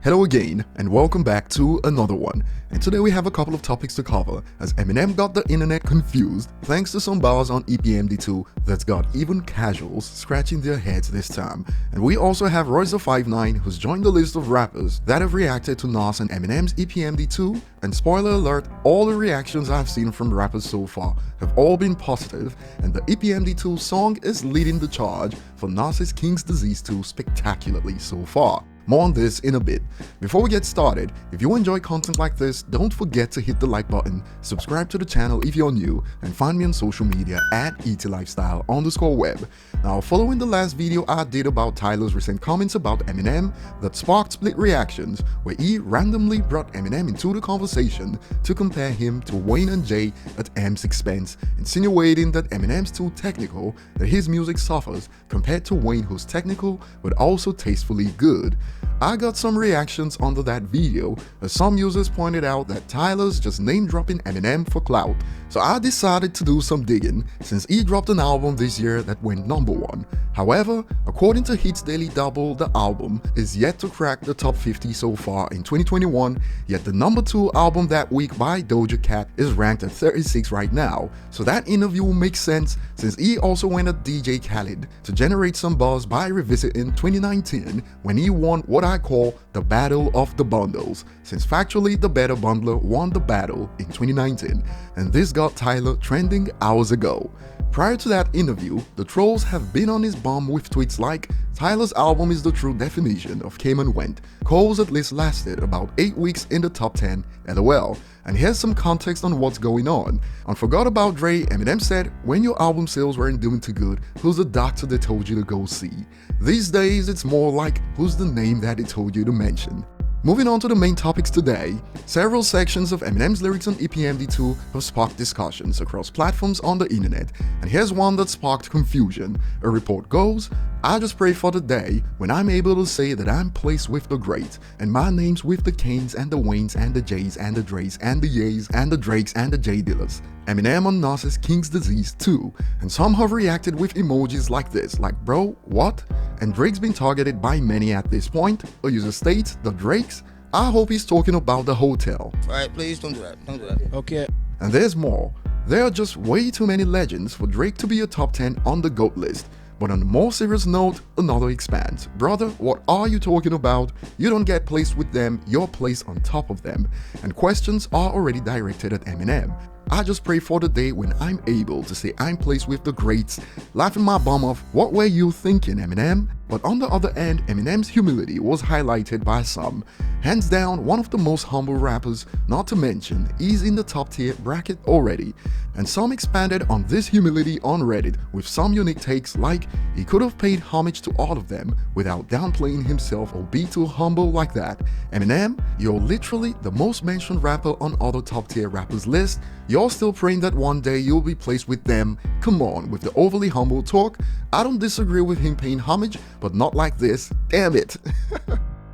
Hello again, and welcome back to another one. And today we have a couple of topics to cover, as Eminem got the internet confused thanks to some bars on EPMD2 that's got even casuals scratching their heads this time. And we also have Royce the 5'9", who's joined the list of rappers that have reacted to Nas and Eminem's EPMD2. And spoiler alert, all the reactions I've seen from rappers so far have all been positive, and the EPMD2 song is leading the charge for Nas's King's Disease 2 spectacularly so far. More on this in a bit. Before we get started, if you enjoy content like this, don't forget to hit the like button, subscribe to the channel if you're new, and find me on social media at ETLifestyle_web. Now, following the last video I did about Tyler's recent comments about Eminem that sparked split reactions, where he randomly brought Eminem into the conversation to compare him to Wayne and Jay at M's expense, insinuating that Eminem's too technical, that his music suffers compared to Wayne, who's technical but also tastefully good. I got some reactions under that video, as some users pointed out that Tyler's just name-dropping Eminem for clout. So I decided to do some digging, since he dropped an album this year that went #1. However, according to Hits Daily Double, the album is yet to crack the top 50 so far in 2021, yet the #2 album that week by Doja Cat is ranked at 36 right now. So that interview makes sense, since he also went at DJ Khaled to generate some buzz by revisiting 2019 when he won what I call the Battle of the Bundles, since factually the better bundler won the battle in 2019, and this got Tyler trending hours ago. Prior to that interview, the trolls have been on his bum with tweets like, "Tyler's album is the true definition of came and went. Cole's at least lasted about 8 weeks in the top 10, LOL. And here's some context on what's going on. On Forgot About Dre, Eminem said, when your album sales weren't doing too good, who's the doctor that told you to go see? These days, it's more like, who's the name that it told you to mention?" Moving on to the main topics today, several sections of Eminem's lyrics on EPMD2 have sparked discussions across platforms on the internet, and here's one that sparked confusion. A report goes, "I just pray for the day when I'm able to say that I'm placed with the great, and my name's with the Kanes and the Waynes and the Jays and the Dre's and the Yays and the Drakes and the J Dillers." Eminem on Nas's King's Disease 2, and some have reacted with emojis like this, like "bro, what?" And Drake's been targeted by many at this point. A user states, "the Drakes? I hope he's talking about the hotel." Alright, please don't do that. Don't do that. Okay. And there's more. There are just way too many legends for Drake to be a top 10 on the GOAT list. But on a more serious note, another expands. Brother, what are you talking about? You don't get placed with them, you're placed on top of them. And questions are already directed at Eminem. "I just pray for the day when I'm able to say I'm placed with the greats." Laughing my bum off, what were you thinking, Eminem? But on the other end, Eminem's humility was highlighted by some. Hands down, one of the most humble rappers, not to mention, he's in the top tier bracket already. And some expanded on this humility on Reddit with some unique takes like, he could have paid homage to all of them without downplaying himself or be too humble like that. Eminem, you're literally the most mentioned rapper on other top tier rappers list. You're still praying that one day you'll be placed with them. Come on, with the overly humble talk. I don't disagree with him paying homage, but not like this, damn it.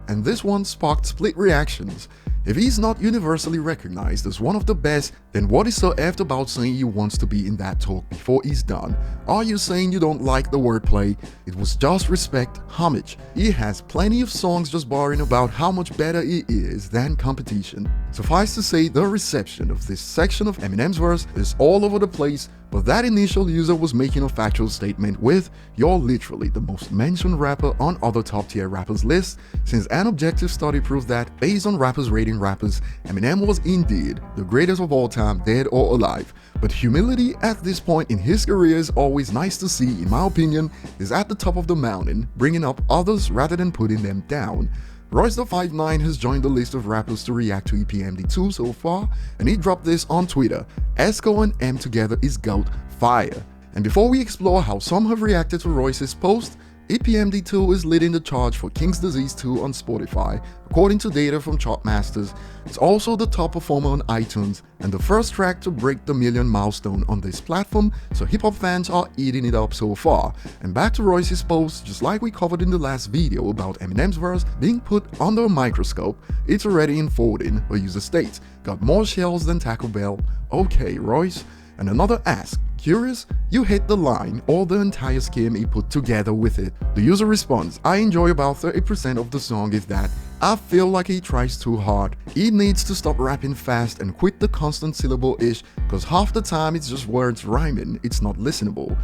And this one sparked split reactions. If he's not universally recognized as one of the best, then what is so effed about saying he wants to be in that talk before he's done? Are you saying you don't like the wordplay? It was just respect, homage. He has plenty of songs just barring about how much better he is than competition. Suffice to say, the reception of this section of Eminem's verse is all over the place, but that initial user was making a factual statement with, "You're literally the most mentioned rapper on other top tier rappers lists," since an objective study proves that, based on rappers rating rappers, Eminem was indeed the greatest of all time, dead or alive. But humility at this point in his career is always nice to see, in my opinion, is at the top of the mountain, bringing up others rather than putting them down. Royce the 5'9" has joined the list of rappers to react to EPMD2 so far, and he dropped this on Twitter, "Esco and M together is GOAT, fire." And before we explore how some have reacted to Royce's post, EPMD2 is leading the charge for King's Disease 2 on Spotify. According to data from Chartmasters, it's also the top performer on iTunes and the first track to break the million milestone on this platform, so hip-hop fans are eating it up so far. And back to Royce's post, just like we covered in the last video about Eminem's verse being put under a microscope, it's already in folding, a user states, "Got more shells than Taco Bell. Okay, Royce." And another asks, "Curious? You hit the line or the entire scheme he put together with it?" The user responds, "I enjoy about 30% of the song is that I feel like he tries too hard. He needs to stop rapping fast and quit the constant syllable-ish, cause half the time it's just words rhyming, it's not listenable.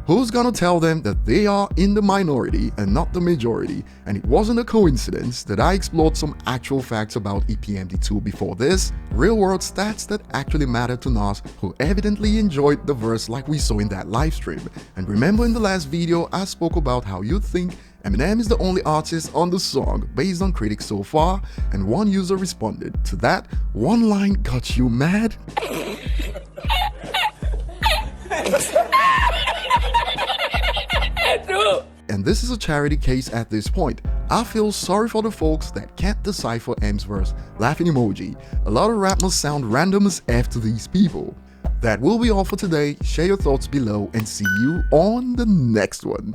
Who's gonna tell them that they are in the minority and not the majority? And it wasn't a coincidence that I explored some actual facts about EPMD2 before this, real-world stats that actually matter to Nas, who evidently enjoyed the verse like we saw in that livestream. And remember in the last video I spoke about how you'd think Eminem is the only artist on the song based on critics so far, and one user responded to that, "One line got you mad?" And this is a charity case at this point. I feel sorry for the folks that can't decipher M's verse. Laughing emoji. A lot of rap must sound random as F to these people. That will be all for today. Share your thoughts below and see you on the next one.